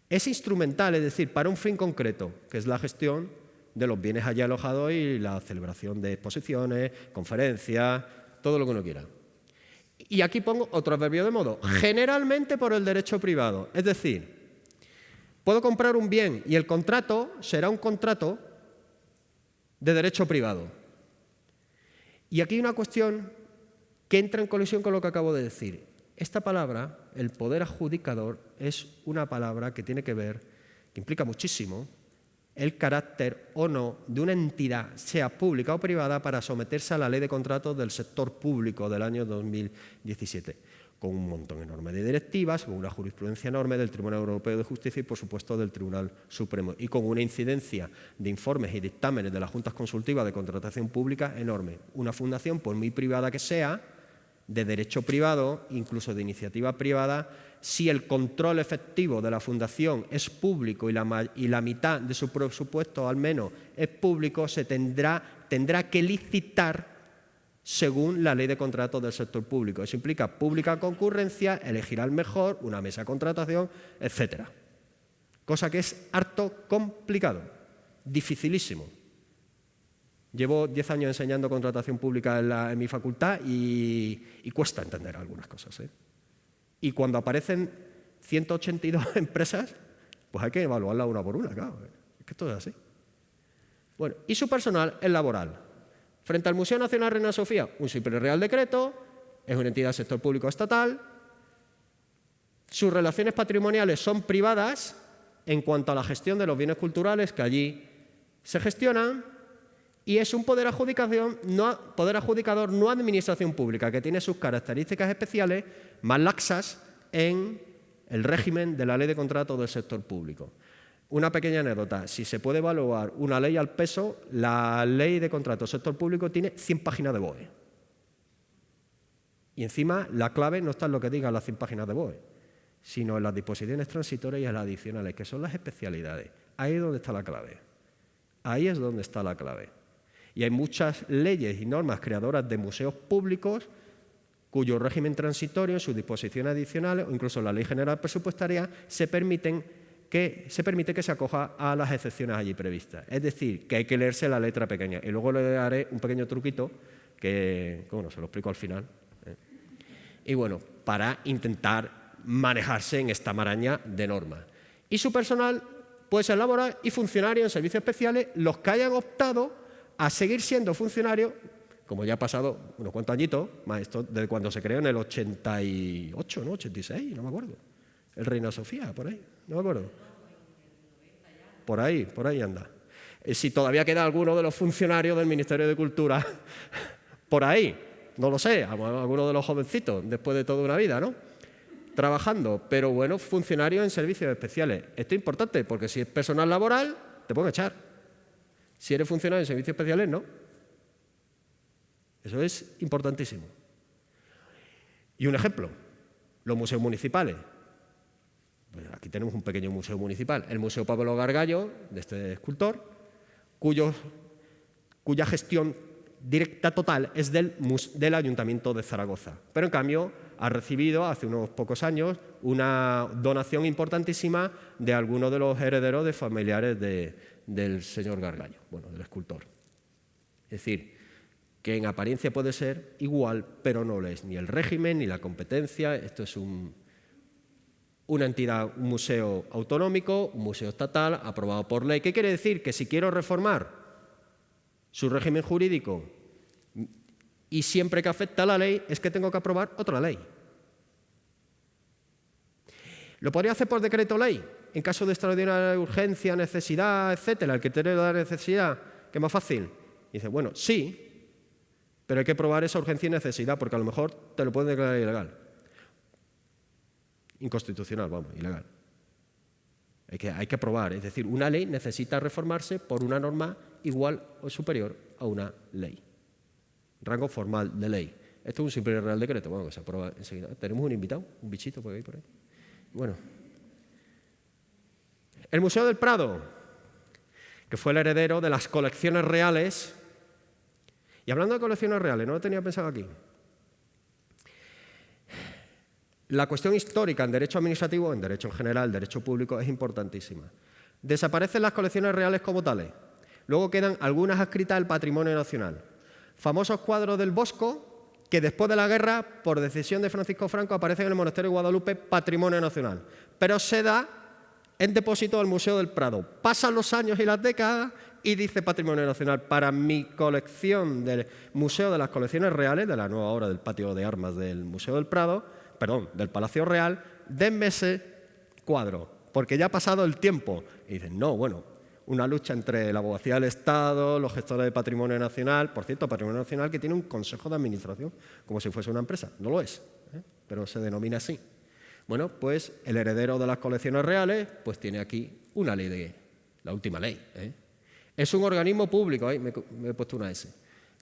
Es instrumental, es decir, para un fin concreto, que es la gestión de los bienes allí alojados y la celebración de exposiciones, conferencias, todo lo que uno quiera. Y aquí pongo otro adverbio de modo, generalmente por el derecho privado, es decir, puedo comprar un bien y el contrato será un contrato de derecho privado. Y aquí hay una cuestión que entra en colisión con lo que acabo de decir. Esta palabra, el poder adjudicador, es una palabra que tiene que ver, que implica muchísimo, el carácter o no de una entidad, sea pública o privada, para someterse a la ley de contratos del sector público del año 2017, con un montón enorme de directivas, con una jurisprudencia enorme del Tribunal Europeo de Justicia y, por supuesto, del Tribunal Supremo, y con una incidencia de informes y dictámenes de las juntas consultivas de contratación pública enorme. Una fundación, por muy privada que sea, de derecho privado, incluso de iniciativa privada, si el control efectivo de la fundación es público y la mitad de su presupuesto al menos es público, se tendrá que licitar según la ley de contratos del sector público. Eso implica pública concurrencia, elegir al mejor, una mesa de contratación, etc. Cosa que es harto complicado, dificilísimo. Llevo 10 años enseñando contratación pública en mi facultad y cuesta entender algunas cosas, ¿eh? Y cuando aparecen 182 empresas, pues hay que evaluarlas una por una, claro. Es que esto es así. Bueno, y su personal es laboral. Frente al Museo Nacional Reina Sofía, un simple Real Decreto, es una entidad del sector público estatal. Sus relaciones patrimoniales son privadas en cuanto a la gestión de los bienes culturales que allí se gestionan. Y es un poder adjudicador, no administración pública, que tiene sus características especiales más laxas en el régimen de la ley de contratos del sector público. Una pequeña anécdota, si se puede evaluar una ley al peso, la ley de contratos del sector público tiene 100 páginas de BOE. Y encima la clave no está en lo que digan las 100 páginas de BOE, sino en las disposiciones transitorias y en las adicionales, que son las especialidades. Ahí es donde está la clave. Ahí es donde está la clave. Y hay muchas leyes y normas creadoras de museos públicos cuyo régimen transitorio, en sus disposiciones adicionales o incluso la Ley General Presupuestaria se permite que se acoja a las excepciones allí previstas. Es decir, que hay que leerse la letra pequeña. Y luego le daré un pequeño truquito que bueno, se lo explico al final. Y bueno, para intentar manejarse en esta maraña de normas. Y su personal puede ser laboral y funcionario en servicios especiales, los que hayan optado a seguir siendo funcionarios, como ya ha pasado unos cuantos añitos, más esto desde cuando se creó en el 88, ¿no? 86, no me acuerdo. El Reina Sofía, por ahí, no me acuerdo. Por ahí anda. Si todavía queda alguno de los funcionarios del Ministerio de Cultura por ahí, no lo sé, alguno de los jovencitos, después de toda una vida, ¿no? Trabajando, pero bueno, funcionarios en servicios especiales. Esto es importante porque si es personal laboral, te pueden echar. Si eres funcionario en servicios especiales, no. Eso es importantísimo. Y un ejemplo, los museos municipales. Pues aquí tenemos un pequeño museo municipal, el Museo Pablo Gargallo, de este escultor, cuya gestión directa total es del Ayuntamiento de Zaragoza. Pero en cambio ha recibido hace unos pocos años una donación importantísima de algunos de los herederos de familiares del señor Gargallo, bueno, del escultor. decir, que en apariencia puede ser igual, pero no lo es. Ni el régimen, ni la competencia. Esto es una entidad, un museo autonómico, un museo estatal, aprobado por ley. ¿Qué quiere decir? Que si quiero reformar su régimen jurídico y siempre que afecta a la ley, es que tengo que aprobar otra ley. ¿Lo podría hacer por decreto ley? En caso de extraordinaria urgencia, necesidad, etcétera, el criterio de la necesidad, que es más fácil. Y dice, bueno, sí, pero hay que probar esa urgencia y necesidad, porque a lo mejor te lo pueden declarar ilegal. Inconstitucional, vamos, ilegal. Hay que probar, es decir, una ley necesita reformarse por una norma igual o superior a una ley. Rango formal de ley. Esto es un simple real decreto, bueno, que se aprueba enseguida. Tenemos un invitado, un bichito por ahí. Bueno. El Museo del Prado, que fue el heredero de las colecciones reales. Y hablando de colecciones reales, no lo tenía pensado aquí. La cuestión histórica en derecho administrativo, en derecho en general, derecho público, es importantísima. Desaparecen las colecciones reales como tales. Luego quedan algunas adscritas al patrimonio nacional. Famosos cuadros del Bosco, que después de la guerra, por decisión de Francisco Franco, aparecen en el Monasterio de Guadalupe, patrimonio nacional. Pero se da en depósito al Museo del Prado. Pasan los años y las décadas y dice Patrimonio Nacional, para mi colección del Museo de las Colecciones Reales, de la nueva obra del patio de armas del Museo del Prado, perdón, del Palacio Real, denme ese cuadro, porque ya ha pasado el tiempo. Y dicen, no, bueno, una lucha entre la abogacía del Estado, los gestores de Patrimonio Nacional, por cierto, Patrimonio Nacional que tiene un consejo de administración, como si fuese una empresa, no lo es, pero se denomina así. Bueno, pues el heredero de las colecciones reales, pues tiene aquí una ley, la última ley. Es un organismo público, ahí me he puesto una S,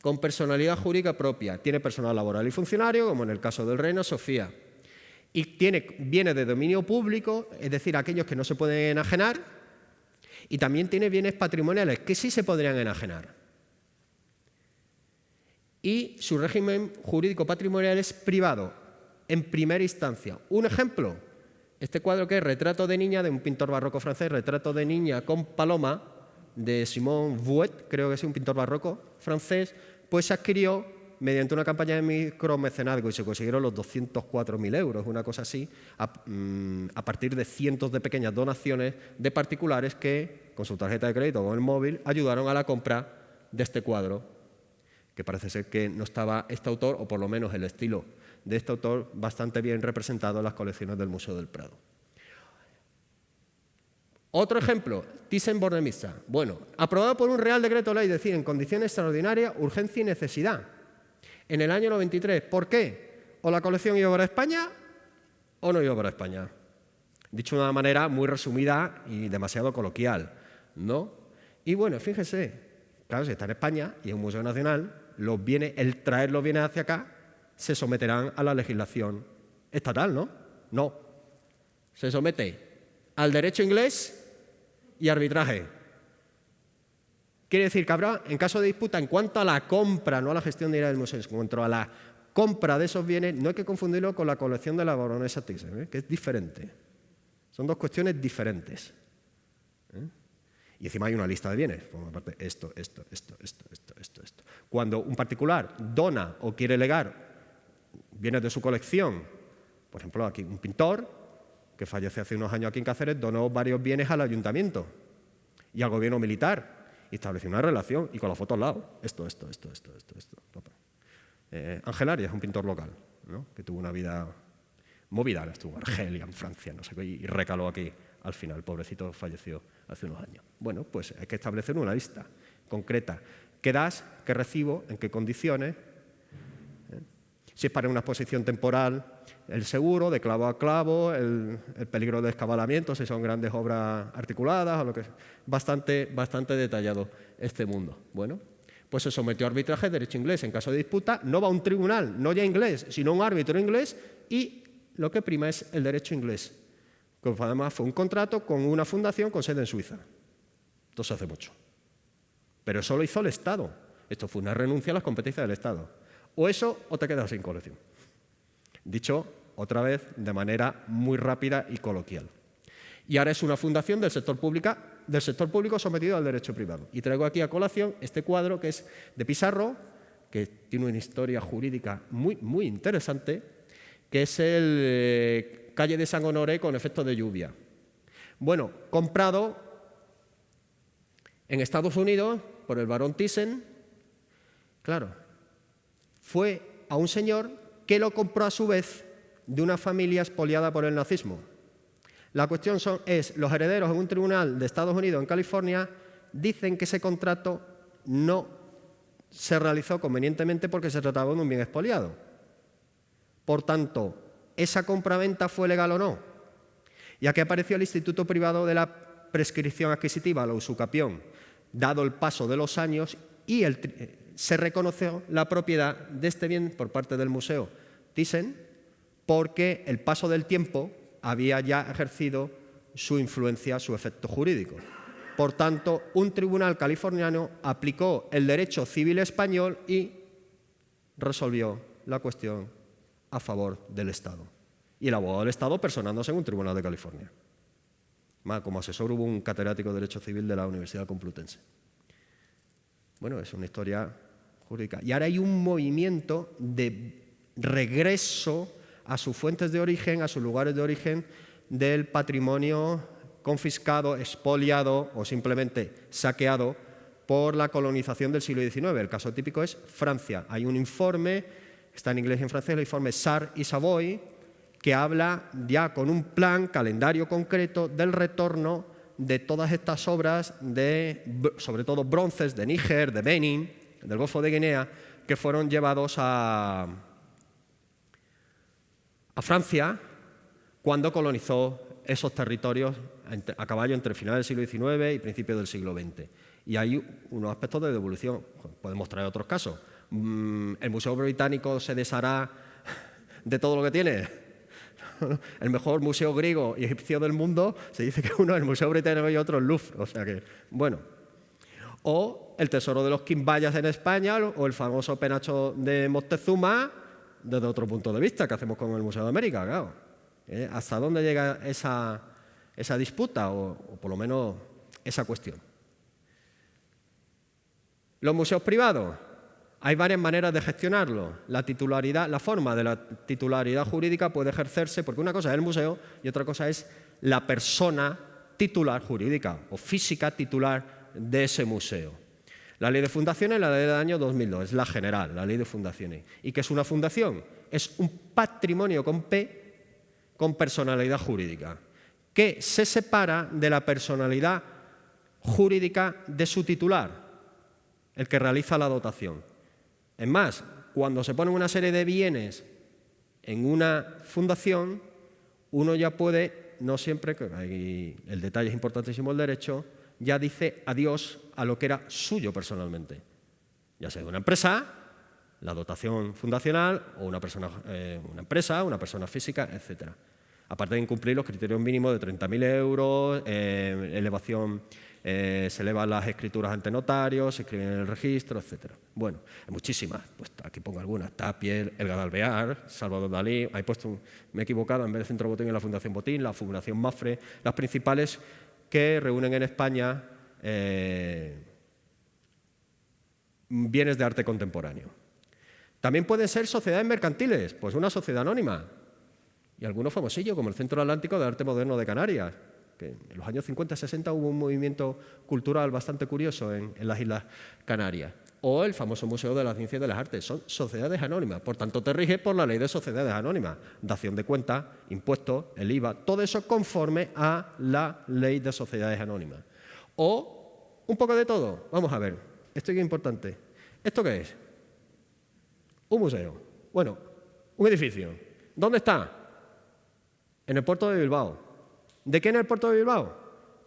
con personalidad jurídica propia, tiene personal laboral y funcionario, como en el caso del Reina Sofía, y tiene bienes de dominio público, es decir, aquellos que no se pueden enajenar, y también tiene bienes patrimoniales que sí se podrían enajenar. Y su régimen jurídico patrimonial es privado, en primera instancia. Un ejemplo, este cuadro que es Retrato de niña, de un pintor barroco francés, Retrato de niña con paloma, de Simon Vouet, creo que es un pintor barroco francés, pues se adquirió mediante una campaña de micromecenazgo y se consiguieron los 204.000 euros, una cosa así, a partir de cientos de pequeñas donaciones de particulares que, con su tarjeta de crédito o con el móvil, ayudaron a la compra de este cuadro, que parece ser que no estaba este autor, o por lo menos el estilo de este autor, bastante bien representado en las colecciones del Museo del Prado. Otro ejemplo, Thyssen-Bornemisza. Bueno, aprobado por un Real Decreto Ley, es decir, en condiciones extraordinarias, urgencia y necesidad, en el año 93. ¿Por qué? O la colección iba para España o no iba para España. Dicho de una manera muy resumida y demasiado coloquial, ¿no? Y bueno, fíjese, claro, si está en España y es un museo nacional, el traer los bienes hacia acá se someterán a la legislación estatal, ¿no? No. Se somete al derecho inglés y arbitraje. Quiere decir que habrá, en caso de disputa, en cuanto a la compra, no a la gestión directa del museo, en cuanto a la compra de esos bienes, no hay que confundirlo con la colección de la baronesa Thyssen, que es diferente. Son dos cuestiones diferentes. Y encima hay una lista de bienes, por una parte, esto. Cuando un particular dona o quiere legar bienes de su colección, por ejemplo, aquí un pintor que falleció hace unos años aquí en Cáceres, donó varios bienes al ayuntamiento y al gobierno militar, y estableció una relación, y con la foto al lado, esto. Ángel Arias, un pintor local, ¿no? Que tuvo una vida movida, estuvo en Argelia, en Francia, no sé qué, y recaló aquí al final, el pobrecito falleció hace unos años. Bueno, pues hay que establecer una lista concreta. ¿Qué das? ¿Qué recibo? ¿En qué condiciones? Si es para una exposición temporal, el seguro, de clavo a clavo, el peligro de descabalamiento, si son grandes obras articuladas, o lo que sea. Bastante detallado este mundo. Bueno, pues se sometió a arbitraje, derecho inglés. En caso de disputa, no va a un tribunal, no ya inglés, sino un árbitro inglés, y lo que prima es el derecho inglés. Que además fue un contrato con una fundación con sede en Suiza. Esto se hace mucho. Pero eso lo hizo el Estado. Esto fue una renuncia a las competencias del Estado. O eso, o te quedas sin colección. Dicho otra vez de manera muy rápida y coloquial. Y ahora es una fundación del sector público sometido al derecho privado. Y traigo aquí a colación este cuadro que es de Pizarro, que tiene una historia jurídica muy, muy interesante, que es el Calle de San Honoré con efecto de lluvia. Bueno, comprado en Estados Unidos por el barón Thyssen, claro, fue a un señor que lo compró a su vez de una familia expoliada por el nazismo. La cuestión es, los herederos en un tribunal de Estados Unidos en California dicen que ese contrato no se realizó convenientemente porque se trataba de un bien expoliado. Por tanto, ¿esa compraventa fue legal o no? Y aquí apareció el Instituto Privado de la Prescripción Adquisitiva, la usucapión, dado el paso de los años y se reconoció la propiedad de este bien por parte del Museo Thyssen porque el paso del tiempo había ya ejercido su influencia, su efecto jurídico. Por tanto, un tribunal californiano aplicó el derecho civil español y resolvió la cuestión a favor del Estado. Y el abogado del Estado personándose en un tribunal de California. Como asesor hubo un catedrático de Derecho Civil de la Universidad Complutense. Bueno, es una historia jurídica. Y ahora hay un movimiento de regreso a sus fuentes de origen, a sus lugares de origen del patrimonio confiscado, expoliado o simplemente saqueado por la colonización del siglo XIX. El caso típico es Francia. Hay un informe, está en inglés y en francés, el informe Sarre y Savoy, que habla ya con un plan, calendario concreto del retorno de todas estas obras, sobre todo bronces de Níger, de Benin, del Golfo de Guinea, que fueron llevados a Francia cuando colonizó esos territorios a caballo entre finales del siglo XIX y principios del siglo XX. Y hay unos aspectos de devolución, podemos traer otros casos. ¿El Museo Británico se deshará de todo lo que tiene? El mejor museo griego y egipcio del mundo, se dice que uno es el Museo Británico y otro el Louvre. O sea que, bueno. O el tesoro de los quimbayas en España o el famoso penacho de Moctezuma, desde otro punto de vista, que hacemos con el Museo de América, claro. ¿Hasta dónde llega esa disputa o por lo menos esa cuestión? Los museos privados, hay varias maneras de gestionarlo. La forma de la titularidad jurídica puede ejercerse, porque una cosa es el museo y otra cosa es la persona titular jurídica o física titular de ese museo. La ley de fundaciones, la ley del año 2002, es la general, la ley de fundaciones. ¿Y qué es una fundación? Es un patrimonio con P, con personalidad jurídica, que se separa de la personalidad jurídica de su titular, el que realiza la dotación. Es más, cuando se ponen una serie de bienes en una fundación, uno ya puede, no siempre, el detalle es importantísimo, el derecho, ya dice adiós a lo que era suyo personalmente. Ya sea de una empresa, la dotación fundacional, o una empresa, una persona física, etc. Aparte de incumplir los criterios mínimos de 30.000 euros, se elevan las escrituras ante notarios, se escriben en el registro, etc. Bueno, hay muchísimas. Pues aquí pongo algunas. Tapier, Edgar Alvear, Salvador Dalí. He puesto, me he equivocado, en vez de Centro Botín en la Fundación Botín, la Fundación Mafre, las principales que reúnen en España bienes de arte contemporáneo. También pueden ser sociedades mercantiles, pues una sociedad anónima. Y algunos famosillos, como el Centro Atlántico de Arte Moderno de Canarias, que en los años 50-60 hubo un movimiento cultural bastante curioso en las Islas Canarias. O el famoso Museo de la Ciencia y de las Artes. Son sociedades anónimas, por tanto te rige por la ley de sociedades anónimas. Dación de cuentas, impuestos, el IVA, todo eso conforme a la ley de sociedades anónimas. O un poco de todo. Vamos a ver, esto es importante. ¿Esto qué es? Un museo. Bueno, un edificio. ¿Dónde está? En el puerto de Bilbao. ¿De qué en el puerto de Bilbao?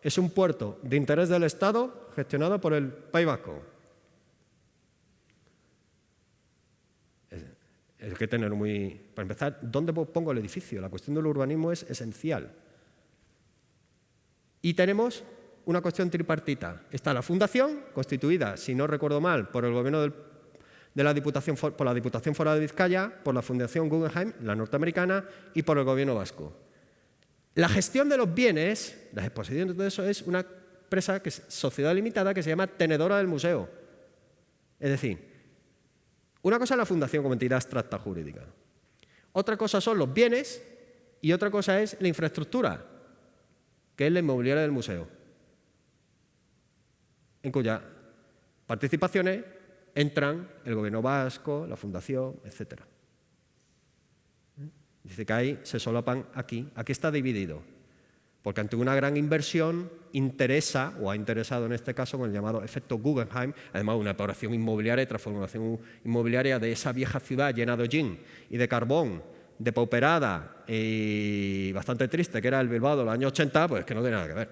Es un puerto de interés del Estado gestionado por el País Vasco. Hay que tener muy... Para empezar, ¿dónde pongo el edificio? La cuestión del urbanismo es esencial. Y tenemos una cuestión tripartita. Está la fundación, constituida, si no recuerdo mal, por el gobierno por la Diputación Foral de Vizcaya, por la Fundación Guggenheim, la norteamericana, y por el gobierno vasco. La gestión de los bienes, las exposiciones y todo eso, es una empresa, que es sociedad limitada, que se llama tenedora del museo. Es decir, una cosa es la fundación como entidad abstracta jurídica. Otra cosa son los bienes y otra cosa es la infraestructura, que es la inmobiliaria del museo, en cuyas participaciones entran el gobierno vasco, la fundación, etc. Dice que ahí se solapan aquí está dividido, porque ante una gran inversión interesa, o ha interesado en este caso con el llamado efecto Guggenheim, además una operación inmobiliaria y transformación inmobiliaria de esa vieja ciudad llena de hollín y de carbón, depauperada y bastante triste, que era el Bilbao de los años 80, pues que no tiene nada que ver.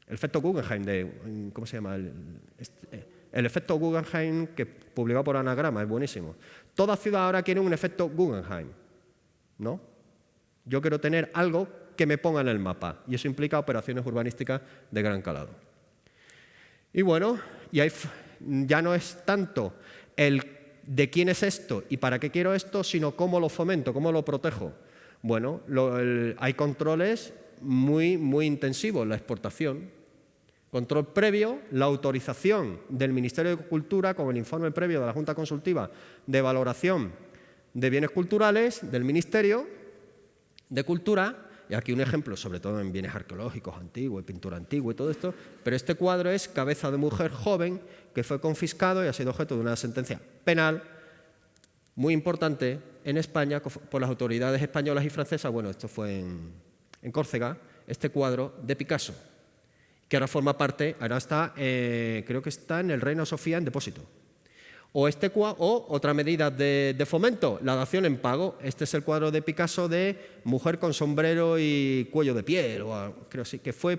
El efecto Guggenheim ¿cómo se llama? El efecto Guggenheim que publicado por Anagrama, es buenísimo. Toda ciudad ahora quiere un efecto Guggenheim, ¿no? Yo quiero tener algo que me ponga en el mapa, y eso implica operaciones urbanísticas de gran calado. Y bueno, ya no es tanto el de quién es esto y para qué quiero esto, sino cómo lo fomento, cómo lo protejo. Bueno, hay controles muy intensivos, la exportación. Control previo, la autorización del Ministerio de Cultura con el informe previo de la Junta Consultiva de Valoración de Bienes Culturales del Ministerio de Cultura, y aquí un ejemplo, sobre todo en bienes arqueológicos antiguos, pintura antigua y todo esto, pero este cuadro es Cabeza de mujer joven, que fue confiscado y ha sido objeto de una sentencia penal muy importante en España por las autoridades españolas y francesas. Bueno, esto fue en Córcega, este cuadro de Picasso, que ahora forma parte, ahora está, creo que está en el Reina Sofía en depósito. O otra medida de fomento, la dación en pago. Este es el cuadro de Picasso de mujer con sombrero y cuello de piel, creo sí, que fue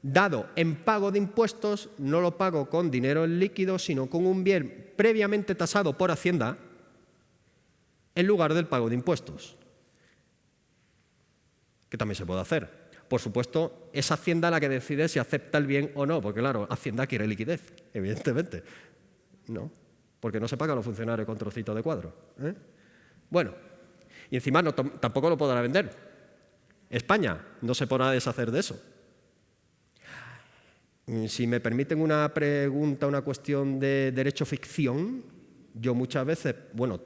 dado en pago de impuestos, no lo pago con dinero en líquido, sino con un bien previamente tasado por Hacienda en lugar del pago de impuestos, que también se puede hacer. Por supuesto, es Hacienda la que decide si acepta el bien o no, porque claro, Hacienda quiere liquidez, evidentemente, ¿no? Porque no se pagan los funcionarios con trocitos de cuadro, ¿eh? Bueno, y encima tampoco lo podrá vender. España no se podrá deshacer de eso. Si me permiten una pregunta, una cuestión de derecho-ficción, yo muchas veces,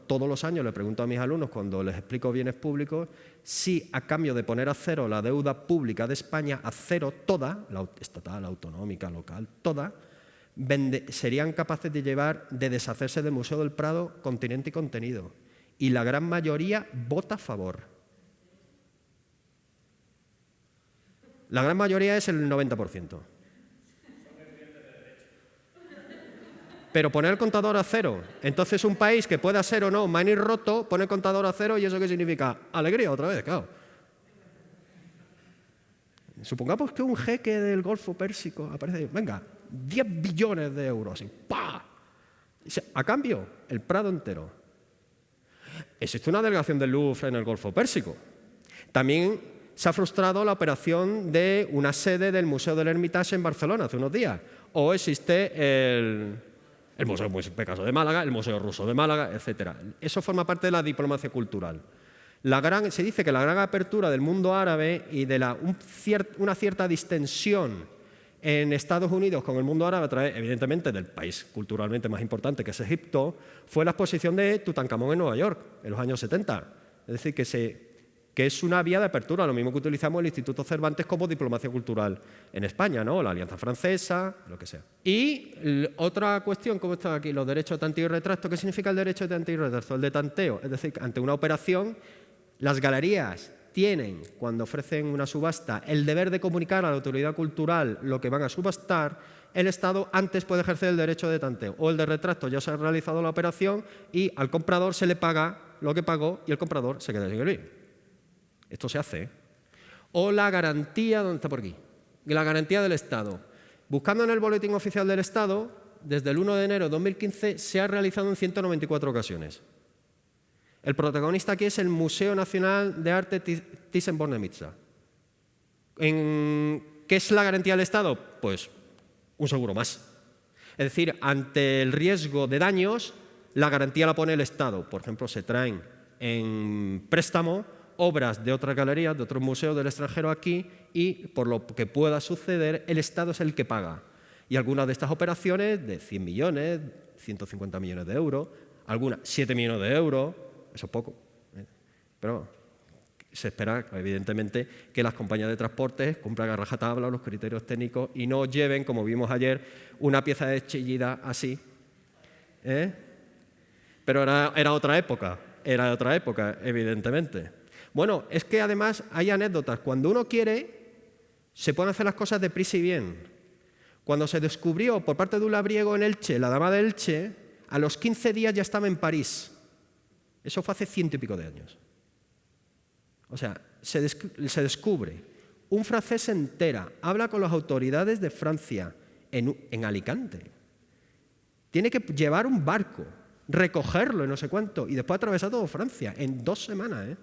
todos los años le pregunto a mis alumnos cuando les explico bienes públicos si a cambio de poner a cero la deuda pública de España, a cero toda, la estatal, la autonómica, local, toda, serían capaces de deshacerse del Museo del Prado continente y contenido. Y la gran mayoría vota a favor. La gran mayoría es el 90%. Pero poner el contador a cero. Entonces un país que pueda ser o no maní roto, pone el contador a cero, ¿y eso qué significa? Alegría otra vez, claro. Supongamos que un jeque del Golfo Pérsico aparece, venga, 10 billones de euros, así, ¡pa! A cambio, el Prado entero. Existe una delegación del Louvre en el Golfo Pérsico. También se ha frustrado la operación de una sede del Museo del Hermitage en Barcelona hace unos días. O existe el Museo Picasso de Málaga, el Museo Ruso de Málaga, etc. Eso forma parte de la diplomacia cultural. Se dice que la gran apertura del mundo árabe y de una cierta distensión en Estados Unidos con el mundo árabe, a través, evidentemente, del país culturalmente más importante, que es Egipto, fue la exposición de Tutankamón en Nueva York, en los años 70. Es decir, que es una vía de apertura, lo mismo que utilizamos el Instituto Cervantes como diplomacia cultural en España, ¿no? La Alianza Francesa, lo que sea. Y otra cuestión, ¿cómo está aquí? Los derechos de tanteo y retracto. ¿Qué significa el derecho de tanteo y retracto? El de tanteo, es decir, ante una operación, las galerías tienen, cuando ofrecen una subasta, el deber de comunicar a la autoridad cultural lo que van a subastar. El Estado antes puede ejercer el derecho de tanteo o el de retracto. Ya se ha realizado la operación y al comprador se le paga lo que pagó y el comprador se queda sin el bien. Esto se hace, ¿eh? O la garantía, ¿dónde está por aquí? La garantía del Estado. Buscando en el Boletín Oficial del Estado, desde el 1 de enero de 2015 se ha realizado en 194 ocasiones. El protagonista aquí es el Museo Nacional de Arte Thyssen-Bornemisza. ¿Qué es la garantía del Estado? Pues un seguro más. Es decir, ante el riesgo de daños, la garantía la pone el Estado. Por ejemplo, se traen en préstamo obras de otras galerías, de otros museos del extranjero aquí, y por lo que pueda suceder, el Estado es el que paga. Y algunas de estas operaciones de 100 millones, 150 millones de euros, algunas 7 millones de euros, eso es poco. Pero se espera, evidentemente, que las compañías de transportes cumplan a rajatabla los criterios técnicos y no lleven, como vimos ayer, una pieza de chillida así. Pero era otra época, evidentemente. Bueno, es que además hay anécdotas. Cuando uno quiere, se pueden hacer las cosas deprisa y bien. Cuando se descubrió por parte de un labriego en Elche, la dama de Elche, a los 15 días ya estaba en París. Eso fue hace 100 y pico de años. O sea, se descubre, un francés se entera, habla con las autoridades de Francia en Alicante. Tiene que llevar un barco, recogerlo en no sé cuánto, y después atravesar todo Francia en 2 semanas.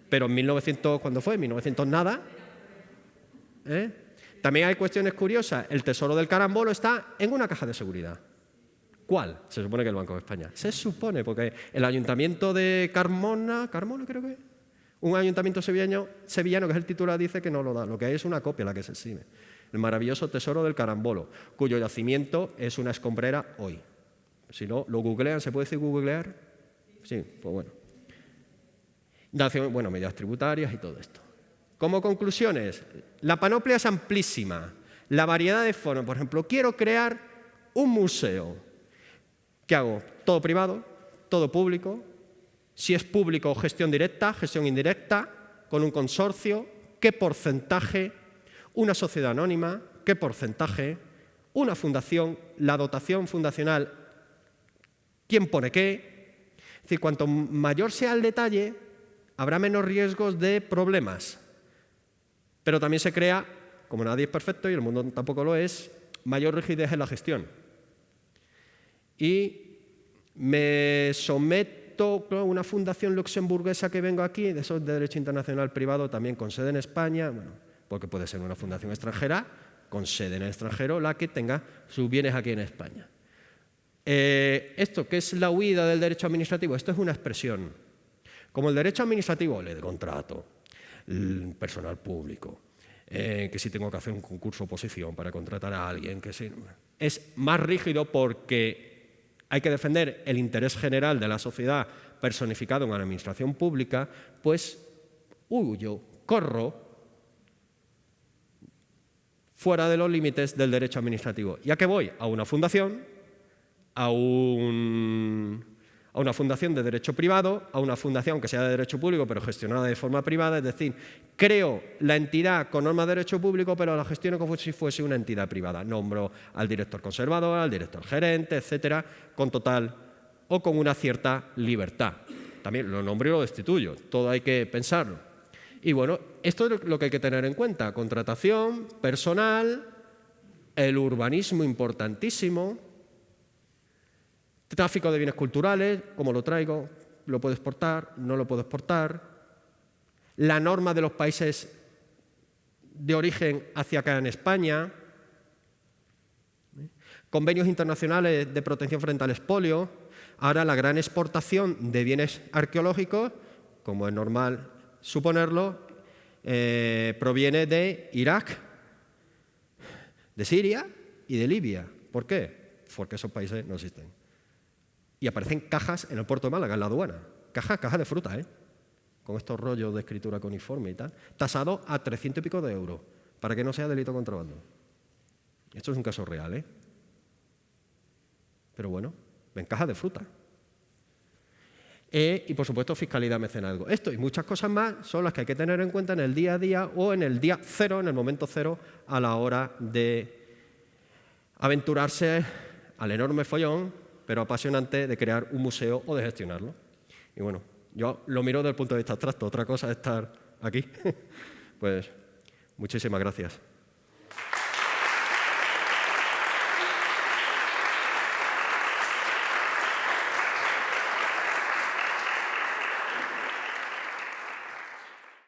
Pero en 1900, ¿cuándo fue? 1900 nada. También hay cuestiones curiosas. El tesoro del carambolo está en una caja de seguridad. ¿Cuál? Se supone que el Banco de España. Se supone, porque el ayuntamiento de Carmona creo que es, un ayuntamiento sevillano, que es el titular, dice que no lo da. Lo que hay es una copia la que se exhibe. El maravilloso tesoro del carambolo, cuyo yacimiento es una escombrera hoy. Si no, lo googlean, ¿se puede decir googlear? Sí, pues bueno. Bueno, medidas tributarias y todo esto. Como conclusiones, la panoplia es amplísima. La variedad de formas. Por ejemplo, quiero crear un museo. ¿Qué hago? Todo privado, todo público. Si es público, gestión directa, gestión indirecta, con un consorcio. ¿Qué porcentaje? Una sociedad anónima. ¿Qué porcentaje? Una fundación. La dotación fundacional. ¿Quién pone qué? Es decir, cuanto mayor sea el detalle, habrá menos riesgos de problemas. Pero también se crea, como nadie es perfecto y el mundo tampoco lo es, mayor rigidez en la gestión. Y me someto a una fundación luxemburguesa que vengo aquí, de esos de derecho internacional privado, también con sede en España, bueno, porque puede ser una fundación extranjera, con sede en el extranjero, la que tenga sus bienes aquí en España. Esto, que es la huida del derecho administrativo, esto es una expresión. Como el derecho administrativo, ley de contrato, el personal público, que si tengo que hacer un concurso o oposición para contratar a alguien, que sí, es más rígido porque hay que defender el interés general de la sociedad personificado en una administración pública, pues corro fuera de los límites del derecho administrativo. ¿Y a qué voy? A una fundación, a una fundación de derecho privado, a una fundación que sea de derecho público pero gestionada de forma privada, es decir, creo la entidad con norma de derecho público pero la gestiono como si fuese una entidad privada. Nombro al director conservador, al director gerente, etcétera, con total o con una cierta libertad. También lo nombro y lo destituyo, todo hay que pensarlo. Y bueno, esto es lo que hay que tener en cuenta: contratación, personal, el urbanismo importantísimo, tráfico de bienes culturales, cómo lo traigo, lo puedo exportar, no lo puedo exportar, la norma de los países de origen hacia acá en España, convenios internacionales de protección frente al expolio. Ahora la gran exportación de bienes arqueológicos, como es normal suponerlo, proviene de Irak, de Siria y de Libia. ¿Por qué? Porque esos países no existen. Y aparecen cajas en el puerto de Málaga, en la aduana. Cajas de fruta, con estos rollos de escritura cuneiforme y tal, tasado a 300 y pico de euros, para que no sea delito de contrabando. Esto es un caso real, Pero bueno, ven cajas de fruta. Y, por supuesto, fiscalidad, mecenazgo. Esto y muchas cosas más son las que hay que tener en cuenta en el día a día o en el día cero, en el momento cero, a la hora de aventurarse al enorme follón, pero apasionante, de crear un museo o de gestionarlo. Y bueno, yo lo miro desde el punto de vista abstracto, otra cosa es estar aquí. Pues muchísimas gracias.